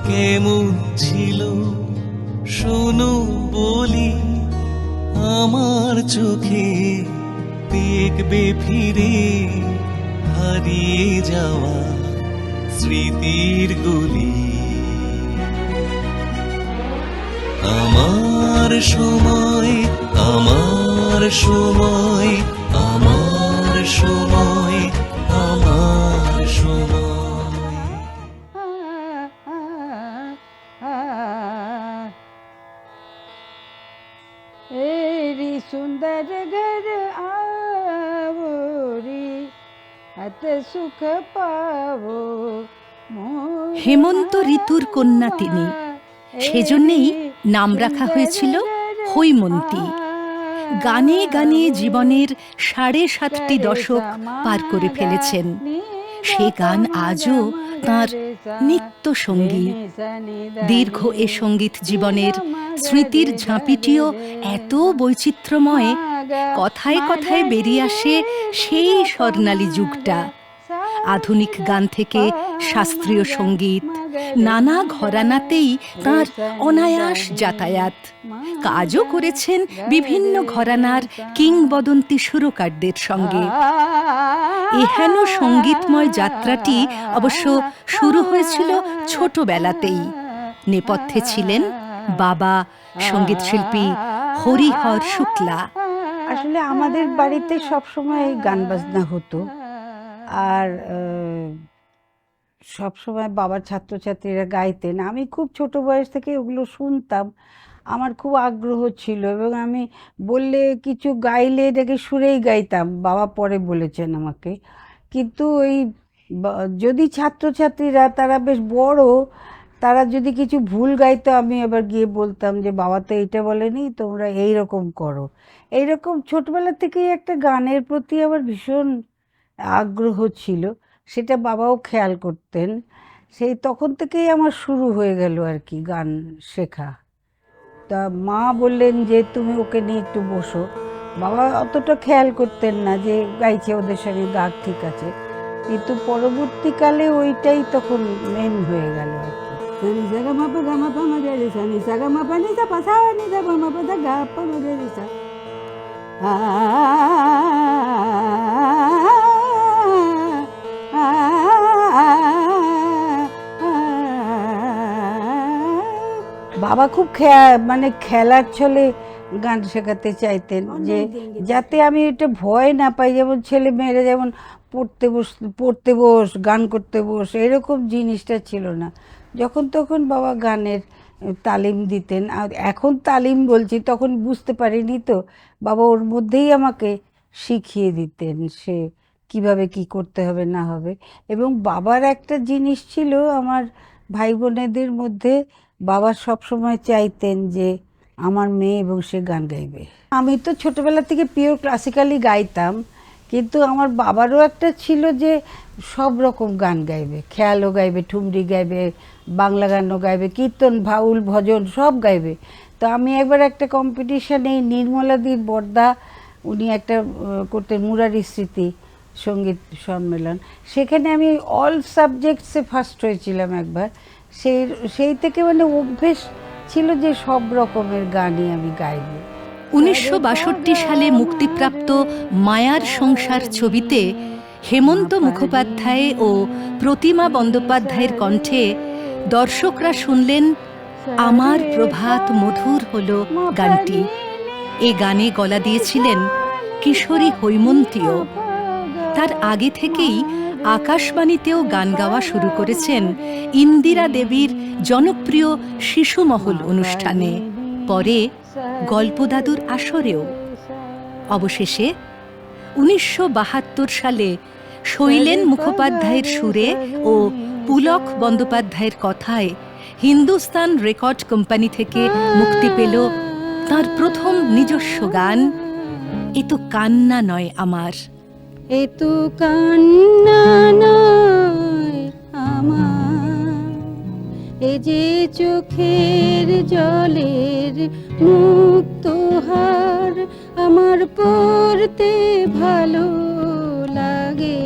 কেমন ছিল শোনো বলি, আমার চোখে দেখবে ফিরে হারিয়ে যাওয়া স্মৃতির গলি। আমার সময়, আমার সময়, আমার সময়, আমার সময়। एरी सुंदर घर आवरी अत सुख पावो। হেমন্ত ঋতুর কন্যা তিনি, সেজন্যেই নাম রাখা হয়েছিল হৈমন্তী। গানে গানে জীবনের 7.5টি দশক পার করে ফেলেছেন। সে গান আজও তাঁর নিত্য সঙ্গী। দীর্ঘ এ সঙ্গীত জীবনের স্মৃতির ঝাঁপিটিও এত বৈচিত্র্যময়, কথায় কথায় বেরিয়ে আসে সেই স্বর্ণালী যুগটা। আধুনিক গান থেকে শাস্ত্রীয় সঙ্গীত, নানা ঘরানাতেই তাঁর অনায়াস যাতায়াত। কাজও করেছেন বিভিন্ন ঘরানার কিংবদন্তি সুরকারদের সঙ্গে। এহেন সঙ্গীতময় যাত্রাটি অবশ্য শুরু হয়েছিল ছোটবেলাতেই। নেপথ্যে ছিলেন বাবা সঙ্গীত শিল্পী হরিহর শুক্লা। আসলে আমাদের বাড়িতে সবসময় গান বাজনা হতো, আর সবসময় বাবার ছাত্রছাত্রীরা গাইতেন। আমি খুব ছোট বয়স থেকে ওগুলো শুনতাম, আমার খুব আগ্রহ ছিল এবং আমি বললে কিছু গাইলে এটাকে সুরেই গাইতাম, বাবা পরে বলেছেন আমাকে। কিন্তু ওই যদি ছাত্রছাত্রীরা তারা বেশ বড়, তারা যদি কিছু ভুল গাইতো, আমি এবার গিয়ে বলতাম যে বাবা তো এইটা বলেনি, তোমরা এই রকম করো। এইরকম ছোটবেলা থেকেই একটা গানের প্রতি আমার ভীষণ আগ্রহ ছিল, সেটা বাবাও খেয়াল করতেন। সেই তখন থেকেই আমার শুরু হয়ে গেল আর কি গান শেখা। তা মা বললেন যে তুমি ওকে নিয়ে একটু বসো। বাবা অতটা খেয়াল করতেন না যে গাইছে, ওদের সঙ্গে গাক ঠিক আছে, কিন্তু পরবর্তীকালে ওইটাই তখন মেন হয়ে গেল আর কি। বাবা খুব মানে খেলার ছলে গান শেখাতে চাইতেন, যে যাতে আমি এটা ভয় না পাই। যেমন ছেলে মেয়েরা যেমন পড়তে বস গান করতে বস, এরকম জিনিসটা ছিল না। যখন তখন বাবা গানের তালিম দিতেন। আর এখন তালিম বলছি, তখন বুঝতে পারিনি তো, বাবা ওর মধ্যেই আমাকে শিখিয়ে দিতেন সে কিভাবে কি করতে হবে না হবে। এবং বাবার একটা জিনিস ছিল আমার ভাই বোনেদের মধ্যে, বাবা সবসময় চাইতেন যে আমার মেয়ে এবং সে গান গাইবে। আমি তো ছোটবেলা থেকে পিওর ক্লাসিক্যালি গাইতাম, কিন্তু আমার বাবারও একটা ছিল যে সব রকম গান গাইবে, খেয়ালও গাইবে, ঠুমরি গাইবে, বাংলা গানও গাইবে, কীর্তন, বাউল, ভজন সব গাইবে। তো আমি একবার একটা কম্পিটিশানে, নির্মলাদির বর্দা উনি একটা করতেন মুরারি স্মৃতি সঙ্গীত সম্মেলন, সেখানে আমি অল সাবজেক্টসে ফার্স্ট হয়েছিলাম একবার। সেই থেকে মানে অভ্যেস ছিল যে সব রকমের গানই আমি গাইব। 1962 সালে মুক্তিপ্রাপ্ত মায়ার সংসার ছবিতে হেমন্ত মুখোপাধ্যায় ও প্রতিমা বন্দ্যোপাধ্যায়ের কণ্ঠে দর্শকরা শুনলেন আমার প্রভাত মধুর হলো গানটি। এ গানে গলা দিয়েছিলেন কিশোরী হৈমন্তীও। তার আগে থেকেই আকাশবাণীতেও গান গাওয়া শুরু করেছেন ইন্দিরা দেবীর জনপ্রিয় শিশুমহল অনুষ্ঠানে, পরে গল্পদাদুর আসরেও। অবশেষে 1972 সালে শৈলেন মুখোপাধ্যায়ের সুরে ও পুলক বন্দ্যোপাধ্যায়ের কথায় হিন্দুস্তান রেকর্ড কোম্পানি থেকে মুক্তি পেল তার প্রথম নিজস্ব গান এ তো কান্না নয় আমার। এ তো কান্না নয় আমার, এ যে চোখের জলের মুক্তহার, আমার পড়তে ভালো লাগে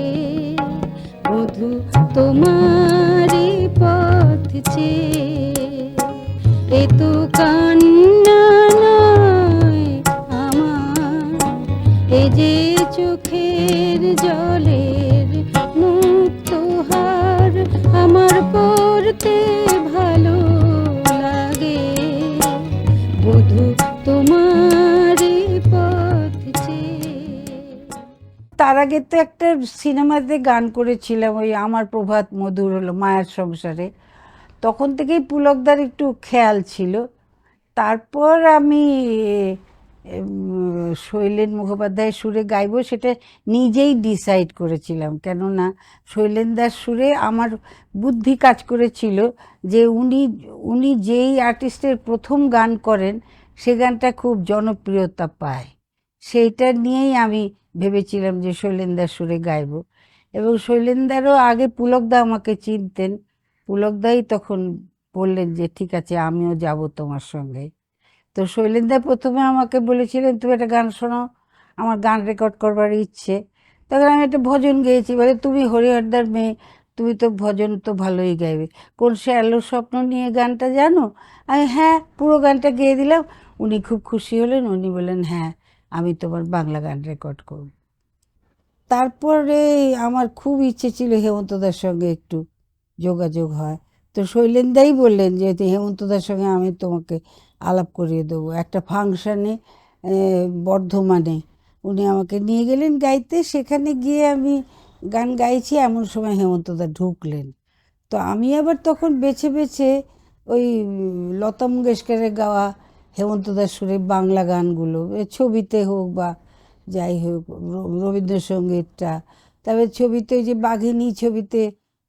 বধূ তোমারই পথ চেয়ে। ভালো লাগে বধূ তোমার পথ চেয়ে। তার আগে তো একটা সিনেমাতে গান করেছিলাম, ওই আমার প্রভাত মধুর হলো মায়ার সংসারে, তখন থেকেই পুলকদার একটু খেয়াল ছিল। তারপর আমি শৈলেন মুখোপাধ্যায়ের সুরে গাইবো সেটা নিজেই ডিসাইড করেছিলাম, কেননা শৈলেনদার সুরে আমার বুদ্ধি কাজ করেছিল যে উনি উনি যেই আর্টিস্টের প্রথম গান করেন সে গানটা খুব জনপ্রিয়তা পায়, সেইটা নিয়েই আমি ভেবেছিলাম যে শৈলেনদার সুরে গাইবো। এবং শৈলেনদারও আগে পুলকদা আমাকে চিনতেন, পুলকদাই তখন বললেন যে ঠিক আছে আমিও যাব তোমার সঙ্গে। তো শৈলেনদা প্রথমে আমাকে বলেছিলেন তুমি একটা গান শোনাও, আমার গান রেকর্ড করবার ইচ্ছে। তখন আমি একটা ভজন গেয়েছি, বলে তুমি হরিহরদার মেয়ে, তুমি তো ভজন তো ভালোই গাইবে, কোন সে আলো স্বপ্ন নিয়ে গানটা জানো? আমি হ্যাঁ, পুরো গানটা গেয়ে দিলাম। উনি খুব খুশি হলেন, উনি বললেন হ্যাঁ আমি তোমার বাংলা গান রেকর্ড করব। তারপরে আমার খুব ইচ্ছে ছিল হেমন্তদার সঙ্গে একটু যোগাযোগ হয়, তো শৈলেনদাই বললেন যে হেমন্তদার সঙ্গে আমি তোমাকে আলাপ করিয়ে দেবো। একটা ফাংশানে বর্ধমানে উনি আমাকে নিয়ে গেলেন গাইতে, সেখানে গিয়ে আমি গান গাইছি, এমন সময় হেমন্তদা ঢুকলেন। তো আমি আবার তখন বেছে বেছে ওই লতা মঙ্গেশকরের গাওয়া হেমন্তদার সুরে বাংলা গানগুলো, ছবিতে হোক বা যাই হোক, রবীন্দ্রসঙ্গীতটা, তবে ছবিতে ওই যে বাঘিনী ছবিতে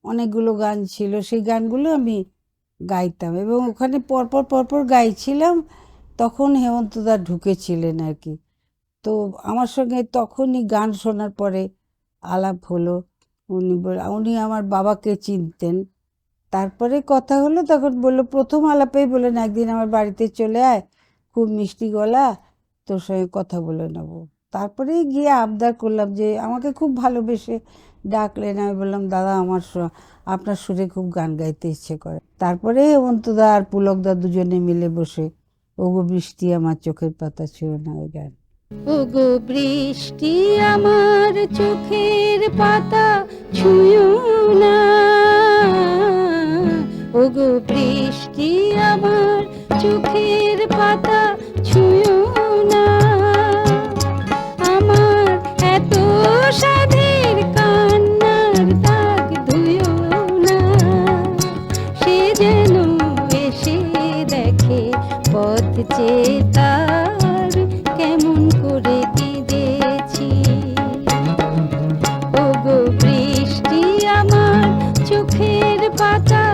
অনেকগুলো গান ছিল, সেই গানগুলো আমি গাইতাম এবং ওখানে পরপর পরপর গাইছিলাম। তখন হেমন্তদা ঢুকেছিলেন আর কি। তো আমার সঙ্গে তখনই গান শোনার পরে আলাপ হলো। উনি আমার বাবাকে চিনতেন। তারপরে কথা হলো, তখন বললো, প্রথম আলাপেই বললেন একদিন আমার বাড়িতে চলে আয়, খুব মিষ্টি গলা, তোর সঙ্গে কথা বলে নেবো। তারপরে গিয়ে আবদার করলাম যে আমাকে খুব ভালোবেসে ডাকলেন। আমি বললাম দাদা আমার আপনার সুরে খুব গান গাইতে ইচ্ছে করে। তারপরে হেমন্তদা আর পুলকদা দুজনে মিলে বসে ওগো বৃষ্টি আমার চোখের পাতা ছুঁয়ো না ওই গান। ওগো বৃষ্টি আমার চোখের পাতা ছুঁয়ো না, ওগো বৃষ্টি আমার চোখের পাতা ছুঁয়ো না, আমার এত সাধের কান্নার দাগ ধুয়ো না, সে যেন এসে দেখে পথ চেয়ে তার কেমন করে কেঁদেছি, ওগো বৃষ্টি আমার চোখের পাতা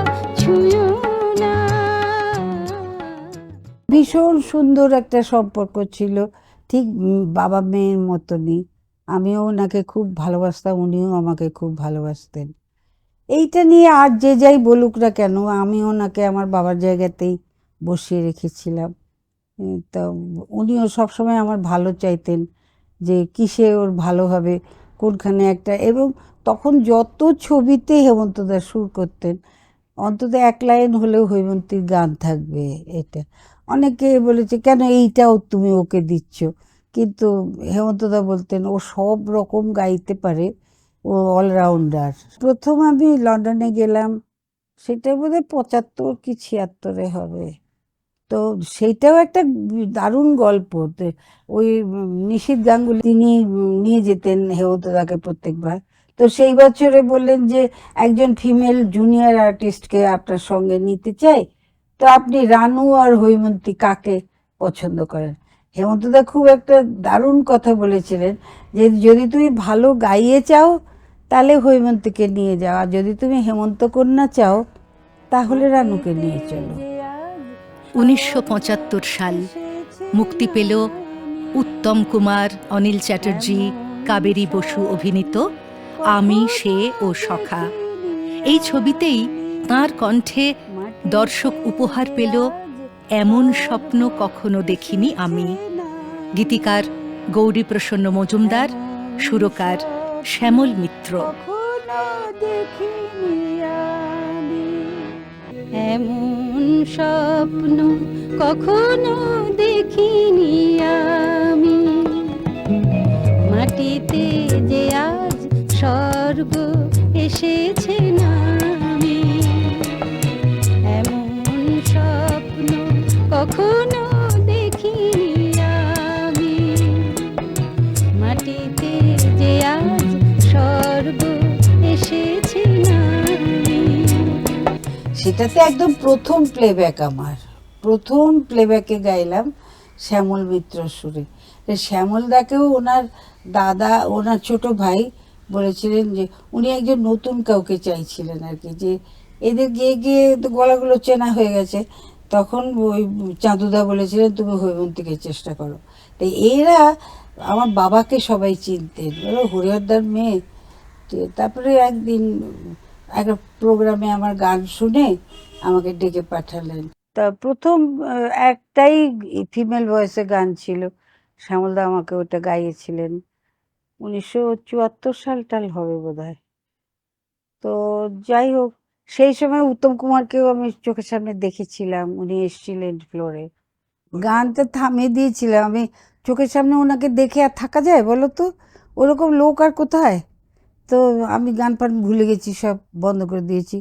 ছুঁয়ো না। ভীষণ সুন্দর একটা সম্পর্ক ছিল, ঠিক বাবা মেয়ের মতনই। আমিও ওনাকে খুব ভালোবাসতাম, উনিও আমাকে খুব ভালোবাসতেন। এইটা নিয়ে আর যে যাই বলুক না কেন, আমি ওনাকে আমার বাবার জায়গাতেই বসিয়ে রেখেছিলাম। তা উনিও সবসময় আমার ভালো চাইতেন, যে কিসে ওর ভালো হবে, কোনখানে একটা। এবং তখন যত ছবিতে হেমন্তদা সুর করতেন অন্তত এক লাইন হলেও হৈমন্তীর গান থাকবে। এটা অনেকে বলেছে কেন এইটাও তুমি ওকে দিচ্ছ, কিন্তু হেমন্তদা বলতেন ও সব রকম গাইতে পারে, ও অলরাউন্ডার। প্রথম আমি লন্ডনে গেলাম, সেটা বোধহয় 75 কি 76-এ হবে। তো সেইটাও একটা দারুণ গল্প। ওই নিশীথ গাঙ্গুলি তিনি নিয়ে যেতেন হেমন্তদাকে প্রত্যেকবার। তো সেই বছরে বললেন যে একজন ফিমেল জুনিয়র আর্টিস্টকে আপনার সঙ্গে নিতে চাই, তো আপনি রানু আর হৈমন্তী কাকে পছন্দ করেন? হেমন্তদা খুব একটা দারুণ কথা বলেছিলেন যে যদি তুমি ভালো গাইয়ে চাও তাহলে হৈমন্তীকে নিয়ে যাও, আর যদি তুমি হেমন্ত কন্যা চাও তাহলে রানুকে নিয়ে চলো। 1975 সাল মুক্তি পেল উত্তম কুমার, অনিল চ্যাটার্জি, কাবেরী বসু অভিনীত আমি, সে ও সখা। এই ছবিতেই তাঁর কণ্ঠে দর্শক উপহার পেল এমন স্বপ্ন কখনো দেখিনি আমি। গীতিকার গৌরীপ্রসন্ন মজুমদার, সুরকার শ্যামল মিত্র। এমন স্বপ্ন কখনো দেখিনি আমি, মাটিতে যে আজ স্বর্গ এসেছে নামে, এটাতে একদম প্রথম প্লেব্যাক, আমার প্রথম প্লেব্যাকে গাইলাম শ্যামল মিত্র সুরে। শ্যামল দাকেও ওনার দাদা, ওনার ছোট ভাই বলেছিলেন যে উনি একজন নতুন কাউকে চাইছিলেন আর কি, যে এদের গিয়ে গিয়ে তো গলাগুলো চেনা হয়ে গেছে। তখন ওই চাঁদুদা বলেছিলেন তুমি হৈমন্তীকে চেষ্টা করো। তো এরা আমার বাবাকে সবাই চিনতেন, বলো হরিহরদার মেয়ে। তো তারপরে একদিন একটা প্রোগ্রামে আমার গান শুনে আমাকে ডেকে পাঠালেন। তা প্রথম একটাই ফিমেল ভয়েসে গান ছিল, শ্যামলদা আমাকে ওটা গাইয়েছিলেন। 1974 সাল টাল হবে বোধহয়। তো যাই হোক, সেই সময় উত্তম কুমারকেও আমি চোখের সামনে দেখেছিলাম, উনি এসেছিলেন ফ্লোরে। গানটা থামিয়ে দিয়েছিলাম আমি, চোখের সামনে ওনাকে দেখে আর থাকা যায় বলো তো? ওরকম লোক আর কোথায়? তো আমি গান পান ভুলে গেছি, সব বন্ধ করে দিয়েছি।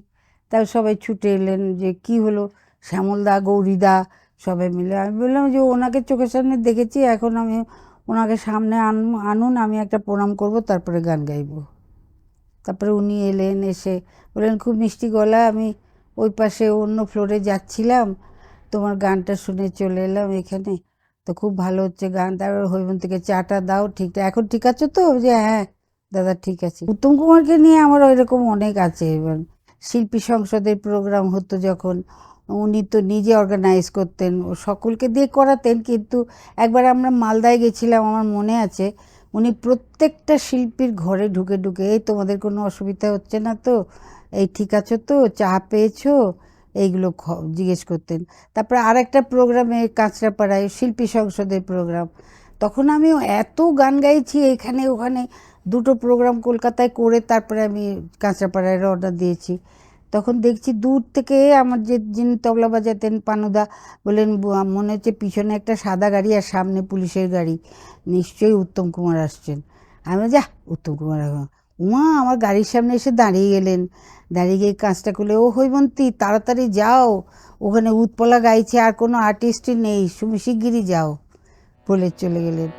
তার সবাই ছুটে এলেন যে কি হলো, শ্যামলদা, গৌরীদা সবাই মিলে। আমি বললাম যে ওনাকে চোখের সামনে দেখেছি, এখন আমি ওনাকে সামনে আনুন, আমি একটা প্রণাম করব, তারপরে গান গাইবো। তারপরে উনি এলেন, এসে বললেন খুব মিষ্টি গলা, আমি ওই পাশে অন্য ফ্লোরে যাচ্ছিলাম, তোমার গানটা শুনে চলে এলাম এখানে, তো খুব ভালো হচ্ছে গান। তারপর হৈমন্তীকে চাটা দাও, ঠিকঠাক এখন ঠিক আছে তো? যে হ্যাঁ দাদা ঠিক আছে। উত্তম কুমারকে নিয়ে আমার ওইরকম অনেক আছে। এবার শিল্পী সংসদের প্রোগ্রাম হতো যখন, উনি তো নিজে অর্গানাইজ করতেন, ও সকলকে দিয়ে করাতেন। কিন্তু একবার আমরা মালদায় গেছিলাম, আমার মনে আছে, উনি প্রত্যেকটা শিল্পীর ঘরে ঢুকে ঢুকে এই তোমাদের কোনো অসুবিধা হচ্ছে না তো, এই ঠিক আছে তো, চা পেয়েছো, এইগুলো জিজ্ঞেস করতেন। তারপরে আর একটা প্রোগ্রামে কাঁচরাপাড়ায় শিল্পী সংসদের প্রোগ্রাম, তখন আমি এত গান গাইছি এখানে ওখানে, দুটো প্রোগ্রাম কলকাতায় করে তারপরে আমি কাঁচরাপাড়ায় রওনা দিয়েছি। তখন দেখছি দূর থেকে আমার যে যিনি তবলা বাজাতেন পানুদা বললেন মনে হচ্ছে পিছনে একটা সাদা গাড়ি আর সামনে পুলিশের গাড়ি, নিশ্চয়ই উত্তম কুমার আসছেন। আমি যা উত্তম কুমার, উমা আমার গাড়ির সামনে এসে দাঁড়িয়ে গেলেন। দাঁড়িয়ে গিয়ে কাজটা করলে, ও হৈমন্তী তাড়াতাড়ি যাও, ওখানে উৎপলা গাইছে, আর কোনো আর্টিস্টই নেই, তুমি শিগগিরই যাও বলে চলে গেলেন।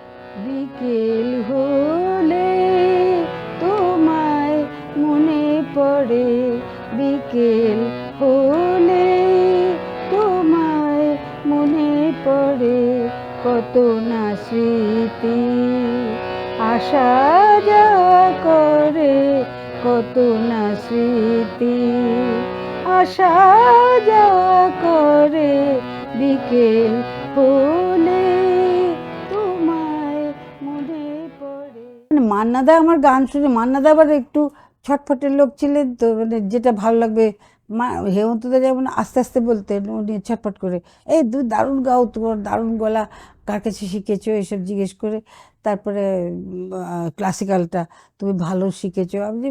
বিকেল হলে তোমায় মনে পড়ে, বিকেল হলে তোমায় মনে পড়ে, কত না স্মৃতি আসা যাওয়া করে, কত না স্মৃতি আসা যাওয়া করে, বিকেল হলে তোমায় মনে পড়ে। মান্নাদা আমার গান শুনে, মান্নাদা আবার একটু ছটফটের লোক ছিলেন তো, মানে যেটা ভালো লাগবে। হেমন্তদা যেমন আস্তে আস্তে বলতেন, উনি ছটফট করে, এই তুই দারুণ গাও, তোমার দারুণ গলা, কার কাছে শিখেছো এসব জিজ্ঞেস করে। তারপরে ক্লাসিক্যালটা তুমি ভালো শিখেছো। আমি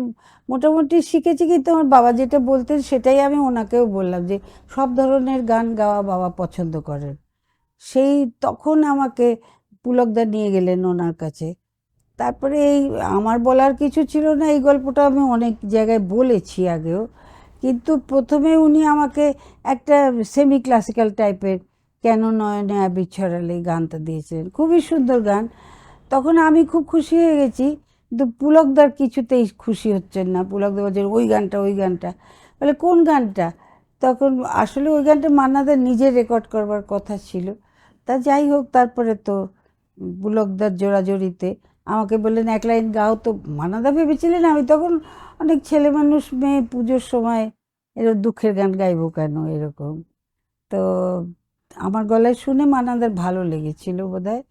মোটামুটি শিখেছি, কিন্তু আমার বাবা যেটা বলতেন সেটাই আমি ওনাকেও বললাম, যে সব ধরনের গান গাওয়া বাবা পছন্দ করেন। সেই তখন আমাকে পুলকদা নিয়ে গেলেন ওনার কাছে। তারপরে এই আমার বলার কিছু ছিল না, এই গল্পটা আমি অনেক জায়গায় বলেছি আগেও, কিন্তু প্রথমে উনি আমাকে একটা সেমি ক্লাসিক্যাল টাইপের কেন নয়নে আবির ছড়ালে গানটা দিয়েছিলেন, খুবই সুন্দর গান। তখন আমি খুব খুশি হয়ে গেছি, কিন্তু পুলকদার কিছুতেই খুশি হচ্ছেন না। পুলকদা বলছেন ওই গানটা, ওই গানটা, বলে কোন গানটা? তখন আসলে ওই গানটা মান্নাদার নিজে রেকর্ড করবার কথা ছিল। তা যাই হোক, তারপরে তো পুলকদার জোড়াজড়িতে আমাকে বললেন এক লাইন গাও। তো মান্নাদা ভেবেছিলেন আমি তখন অনেক ছেলে মানুষ, মেয়ে, পুজোর সময় এরকম দুঃখের গান গাইবো কেন এরকম। তো আমার গলায় শুনে মান্নাদার ভালো লেগেছিল বোধহয়,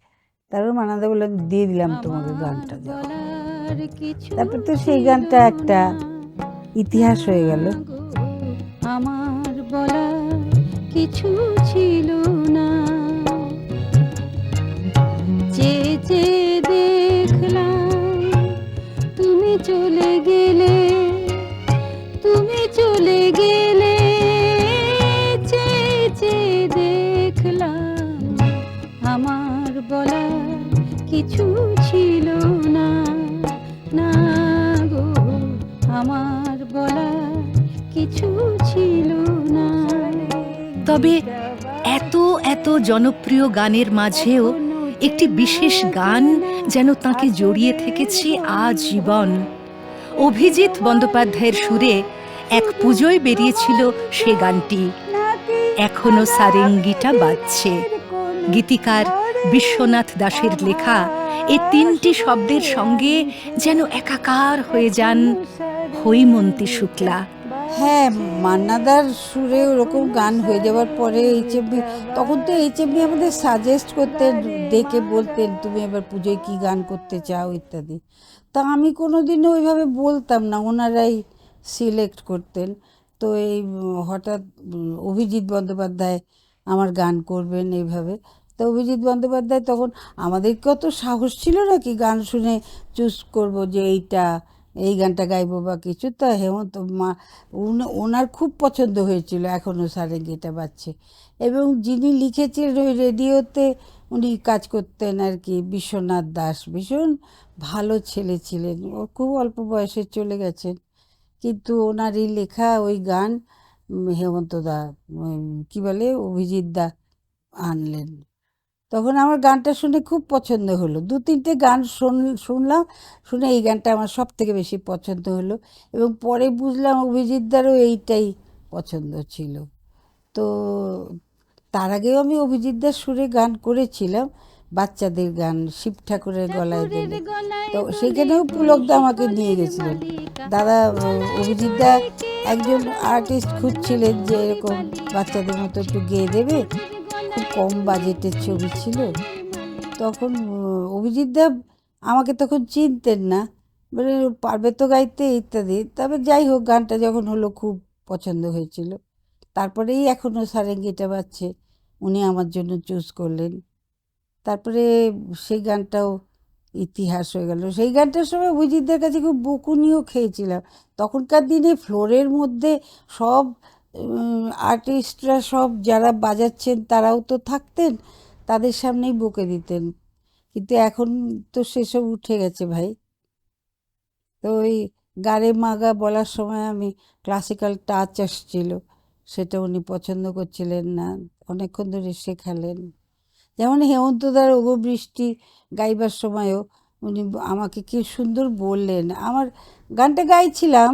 তারপর মান্নাদা বললেন দিয়ে দিলাম তোমাকে গানটা। তারপর তো সেই গানটা একটা ইতিহাস হয়ে গেল। আমার বলার কিছু ছিল না, চেয়ে চেয়ে দেখলাম তুমি চলে গেলে, তুমি চলে গেলে, চেয়ে চেয়ে দেখলাম আমার বলার কিছু ছিল না, না গো আমার বলার কিছু ছিল না। তবে এত এত জনপ্রিয় গানের মাঝেও একটি বিশেষ গান যেন তাকে জড়িয়ে থেকেছে আজীবন। অভিজিৎ বন্দ্যোপাধ্যায়ের সুরে এক পুজোয় বেরিয়েছিল সে গানটি। এখনো সারেঙ্গিটা বাজছে। গীতিকার বিশ্বনাথ দাশের লেখা এই 3টি শব্দের সঙ্গে যেন একাকার হয়ে যান হৈমন্তী শুক্লা। হ্যাঁ, মান্নাদার সুরে ওরকম গান হয়ে যাওয়ার পরে এইচএমভি, তখন তো এইচএমভি আমাদের সাজেস্ট করতেন, ডেকে বলতেন তুমি এবার পুজোয় কি গান করতে চাও ইত্যাদি। তা আমি কোনোদিনও ওইভাবে বলতাম না, ওনারাই সিলেক্ট করতেন। তো এই হঠাৎ অভিজিৎ বন্দ্যোপাধ্যায় আমার গান করবেন এইভাবে। তো অভিজিৎ বন্দ্যোপাধ্যায় তখন, আমাদেরকেও তো সাহস ছিল না কি গান শুনে চুজ করব যে এই গানটা গাইবো বা কিছু। তা হেমন্ত ওনার খুব পছন্দ হয়েছিল এখনও সারেঙ্গিটা বাজছে। এবং যিনি লিখেছিলেন ওই রেডিওতে উনি কাজ করতেন আর কি, বিশ্বনাথ দাস, ভীষণ ভালো ছেলে ছিলেন। ও খুব অল্প বয়সে চলে গেছেন, কিন্তু ওনারই লেখা ওই গান হেমন্তদা, কি বলে, অভিজিৎ দা আনলেন। তখন আমার গানটা শুনে খুব পছন্দ হলো। 2-3টে গান শুনলাম, শুনে এই গানটা আমার সব থেকে বেশি পছন্দ হলো। এবং পরে বুঝলাম অভিজিৎদারও এইটাই পছন্দ ছিল। তো তার আগেও আমি অভিজিৎদার সুরে গান করেছিলাম, বাচ্চাদের গান, শিব ঠাকুরের গলায় দিলে। তো সেখানেও পুলকদা আমাকে নিয়ে গেছিলেন। দাদা, অভিজিৎদা একজন আর্টিস্ট খুঁজছিলেন যে এরকম বাচ্চাদের মতো একটু গেয়ে দেবে, খুব কম বাজেটের ছবি ছিল তখন। অভিজিৎদা আমাকে তখন চিনতেন না, বলে পারবে তো গাইতে ইত্যাদি। তবে যাই হোক, গানটা যখন হলো খুব পছন্দ হয়েছিল। তারপরেই এখনও সারেঙ্গিটা বাজছে উনি আমার জন্য চুজ করলেন। তারপরে সেই গানটাও ইতিহাস হয়ে গেল। সেই গানটার সময় অভিজিৎদের কাছে খুব বকুনিও খেয়েছিলাম। তখনকার দিনে ফ্লোরের মধ্যে সব আর্টিস্টরা, সব যারা বাজাচ্ছেন তারাও তো থাকতেন, তাদের সামনেই বকে দিতেন। কিন্তু এখন তো সেসব উঠে গেছে ভাই। তো ওই গারে মাগা বলার সময় আমি ক্লাসিক্যাল টাচ আসছিল, সেটা উনি পছন্দ করছিলেন না, অনেকক্ষণ ধরে শেখালেন। যেমন হেমন্তদার ওগো বৃষ্টি গাইবার সময়ও উনি আমাকে কি সুন্দর বললেন। আমার গানটা গাইছিলাম,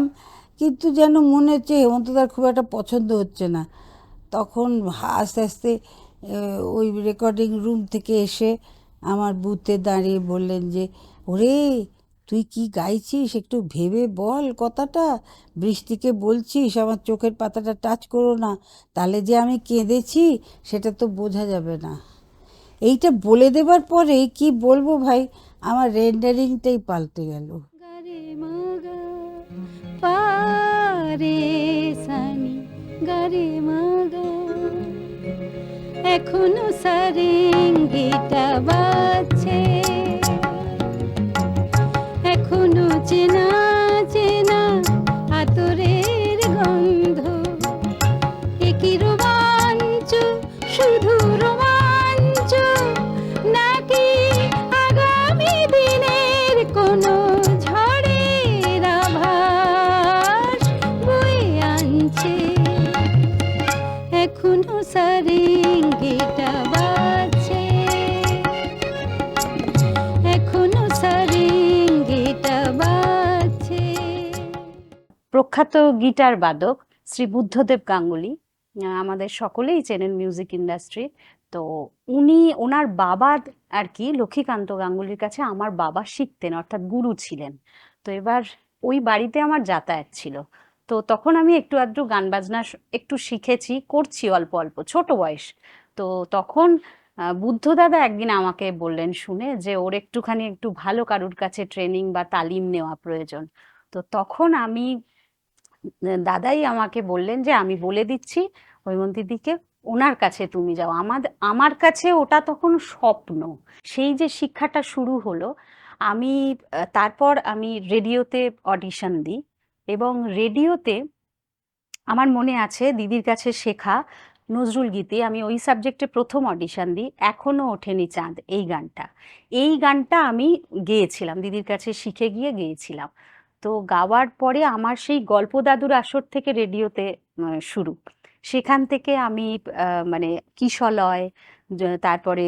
কিন্তু যেন মনে হচ্ছে হেমন্তদার খুব একটা পছন্দ হচ্ছে না। তখন আস্তে আস্তে ওই রেকর্ডিং রুম থেকে এসে আমার বুথে দাঁড়িয়ে বললেন যে, ওরে তুই কি গাইছিস একটু ভেবে বল কথাটা, বৃষ্টিকে বলছিস আমার চোখের পাতাটা টাচ করো না, তাহলে যে আমি কেঁদেছি সেটা তো বোঝা যাবে না। এইটা বলে দেবার পরে কি বলবো ভাই, আমার রেন্ডারিংটাই পাল্টে গেল। গারে মাগা পারে সানি গারে মাগা, এখনো সারেঙ্গিটা বাজছে, এখনো চেনা চেনা আতরের গন্ধ, একই রোমাঞ্চ, শুধু রোমাঞ্চ, নাকি আগামী দিনের কোনো ঝড়ের আভাস বয়ে আনছে, এখনো সারেঙ্গিটা বাজছে, এখনো সারেঙ্গিটা বাজছে। প্রখ্যাত গিটার বাদক শ্রী বুদ্ধদেব গাঙ্গুলি, আমাদের সকলেই চেনেন মিউজিক ইন্ডাস্ট্রি। তো ওনার বাবা আর কি লক্ষ্মীকান্ত গাঙ্গুলির কাছে আমার বাবা শিখতেন, অর্থাৎ গুরু ছিলেন। তো এবার ওই বাড়িতে আমার যাতায়াত ছিল। তো তখন আমি একটু আধটু গান বাজনা একটু শিখেছি, করছি অল্প অল্প, ছোট বয়স। তো তখন বুদ্ধ দাদা একদিন আমাকে বললেন শুনে যে ওর একটু ভালো কারুর কাছে ট্রেনিং বা তালিম নেওয়া প্রয়োজন। তো তখন দাদাই আমাকে বললেন যে আমি বলে দিচ্ছি হৈমন্তীদিকে, ওনার কাছে তুমি যাও। আমার কাছে ওটা তখন স্বপ্ন। সেই যে শিক্ষাটা শুরু হলো, তারপর আমি রেডিওতে অডিশন দিই, এবং রেডিওতে আমার মনে আছে দিদির কাছে শেখা নজরুল গীতি, আমি ওই সাবজেক্টে প্রথম অডিশন দিই, এখনো ওঠেনি চাঁদ, এই গানটা আমি গেয়েছিলাম, দিদির কাছে শিখে গিয়ে গেয়েছিলাম। তো গাওয়ার পরে আমার সেই গল্প দাদুর আসর থেকে রেডিওতে শুরু। সেখান থেকে আমি মানে কিশলয়, তারপরে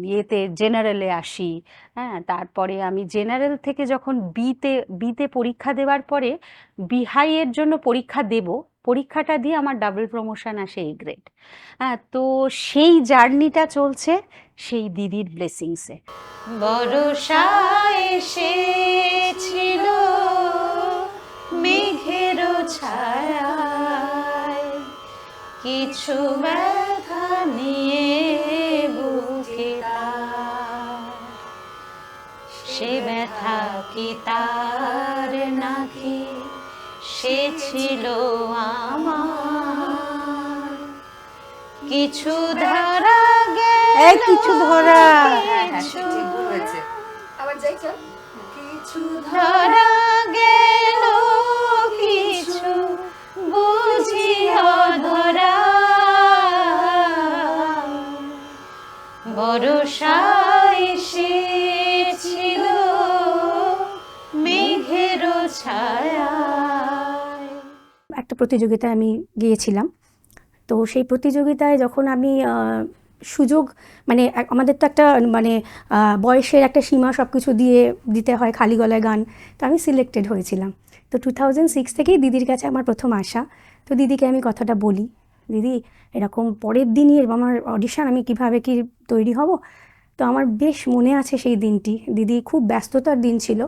ইয়েতে জেনারেলে আসি। হ্যাঁ, তারপরে আমি জেনারেল থেকে যখন বিতে পরীক্ষা দেওয়ার পরে বিহাইয়ের জন্য পরীক্ষা দেব, পরীক্ষাটা দিয়ে আমার ডাবল প্রমোশন আসে এ গ্রেড। হ্যাঁ, তো সেই জার্নিটা চলছে সেই দিদির ব্লেসিংসে। বর্ষা এসেছিল মেঘের ছায়ায়, কিছু ব্যথা নিয়ে বুকে তার, সে ব্যথা কি তার নাকি সে ছিল আমার, কিছু ধরা এই কিছু ধরা কিছু ধরা গেল, কিছু বুঝিয়া ধরা, বর্ষা এসেছিল মেঘের ছায়ায়। একটা প্রতিযোগিতায় আমি গিয়েছিলাম। তো সেই প্রতিযোগিতায় যখন আমি সুযোগ, মানে আমাদের তো একটা মানে বয়সের একটা সীমা সব কিছু দিতে হয়, খালি গলায় গান। তো আমি সিলেক্টেড হয়েছিলাম। তো 2006 থেকেই দিদির কাছে আমার প্রথম আসা। তো দিদিকে আমি কথাটা বলি, দিদি এরকম পরের দিনই আমার অডিশন, আমি কিভাবে কি তৈরি হব। তো আমার বেশ মনে আছে সেই দিনটি। দিদি খুব ব্যস্ততার দিন ছিল।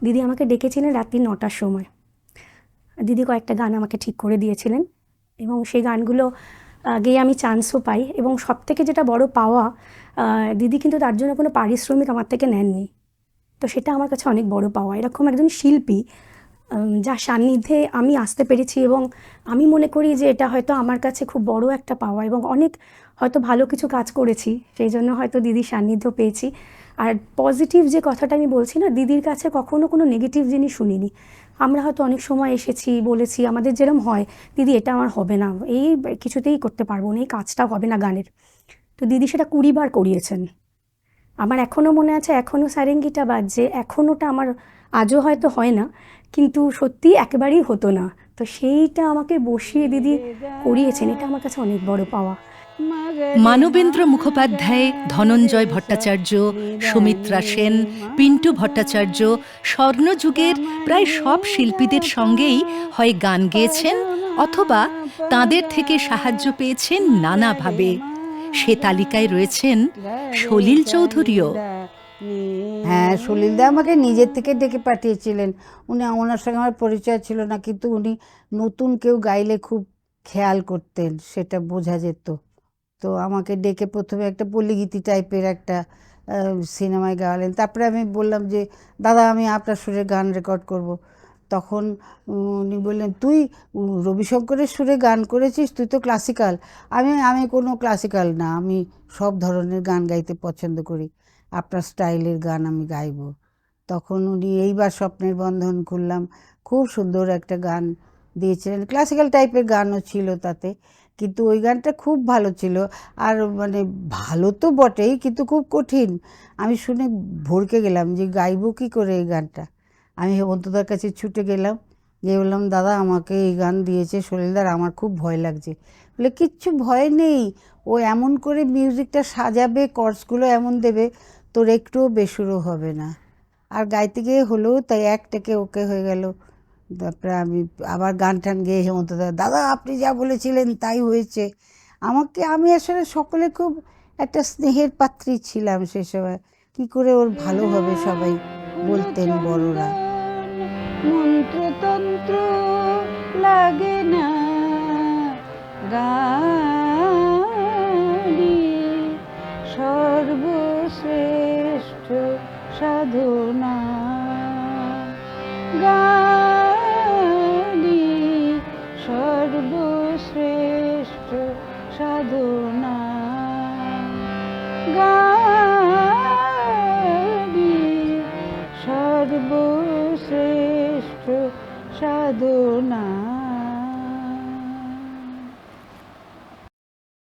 দিদি আমাকে ডেকেছিলেন রাত্রি 9টার সময়। দিদি কয়েকটা গান আমাকে ঠিক করে দিয়েছিলেন এবং সেই গানগুলো গেয়ে আমি চান্সও পাই। এবং সবথেকে যেটা বড় পাওয়া, দিদি কিন্তু তার জন্য কোনো পারিশ্রমিক আমার থেকে নেননি। তো সেটা আমার কাছে অনেক বড় পাওয়া। এরকম একজন শিল্পী যার সান্নিধ্যে আমি আসতে পেরেছি, এবং আমি মনে করি যে এটা হয়তো আমার কাছে খুব বড় একটা পাওয়া, এবং অনেক হয়তো ভালো কিছু কাজ করেছি, সেই জন্য হয়তো দিদির সান্নিধ্য পেয়েছি। আর পজিটিভ যে কথাটা আমি বলছি না, দিদির কাছে কখনো কোনো নেগেটিভ জিনিস শুনিনি। আমরা হয়তো অনেক সময় এসেছি, বলেছি, আমাদের যেরকম হয়, দিদি এটা আমার হবে না, এই কিছুতেই করতে পারবো না, এই কাজটা হবে না গানের। তো দিদি সেটা 20 বার করিয়েছেন। আমার এখনও মনে আছে, এখনও সারেঙ্গিটা বাজছে, এখন ওটা আমার আজও হয়তো হয় না, কিন্তু সত্যি একেবারেই হতো না। তো সেইটা আমাকে বসিয়ে দিদি করিয়েছেন, এটা আমার কাছে অনেক বড় পাওয়া। মানবেন্দ্র মুখোপাধ্যায়, ধনঞ্জয় ভট্টাচার্য, সুমিত্রা সেন, পিন্টু ভট্টাচার্য স্বর্ণযুগের প্রায় সব শিল্পীদের সঙ্গেই হয় গান গেয়েছেন অথবা তাদের থেকে সাহায্য পেয়েছেন নানাভাবে। সে তালিকায় রয়েছেন সলিল চৌধুরীও। হ্যাঁ, সলিলদা আমাকে নিজের থেকে ডেকে পাঠিয়েছিলেন। ওনার সঙ্গে আমার পরিচয় ছিল না, কিন্তু উনি নতুন কেউ গাইলে খুব খেয়াল করতেন, সেটা বোঝা যেত। তো আমাকে ডেকে প্রথমে একটা পল্লীগীতি টাইপের একটা সিনেমায় গাওয়ালেন। তারপরে আমি বললাম যে দাদা আমি আপনার সুরে গান রেকর্ড করব। তখন উনি বললেন, তুই রবিশঙ্করের সুরে গান করেছিস, তুই তো ক্লাসিক্যাল। আমি কোনো ক্লাসিক্যাল না, আমি সব ধরনের গান গাইতে পছন্দ করি, আপনার স্টাইলের গান আমি গাইব। তখন উনি এইবার স্বপ্নের বন্ধন খুললাম, খুব সুন্দর একটা গান দিয়েছিলেন, ক্লাসিক্যাল টাইপের গানও ছিল তাতে, কিন্তু ওই গানটা খুব ভালো ছিল। আর মানে ভালো তো বটেই, কিন্তু খুব কঠিন। আমি শুনে ভড়কে গেলাম যে গাইবো কী করে এই গানটা। আমি হেমন্তদার কাছে ছুটে গেলাম, গিয়ে বললাম দাদা আমাকে এই গান দিয়েছে সলিলদার, আমার খুব ভয় লাগছে। বলে কিচ্ছু ভয় নেই, ও এমন করে মিউজিকটা সাজাবে, কর্ডসগুলো এমন দেবে, তোর একটুও বেসুরো হবে না। আর গাইতে গিয়ে হলো তাই, এক টেকে ওকে হয়ে গেল। তারপরে আমি আবার গান টান গেয়ে হেমন্তদা, দাদা আপনি যা বলেছিলেন তাই হয়েছে। আমি আসলে সকলে খুব একটা স্নেহের পাত্রী ছিলাম সে সময়, কী করে ওর ভালো হবে সবাই বলতেন বড়রা। মন্ত্রতন্ত্র লাগে না গানে, সর্বশ্রেষ্ঠ সাধনা গানে, সর্বশ্রেষ্ঠ সাধনা গানে, সর্বশ্রেষ্ঠ সাধনা।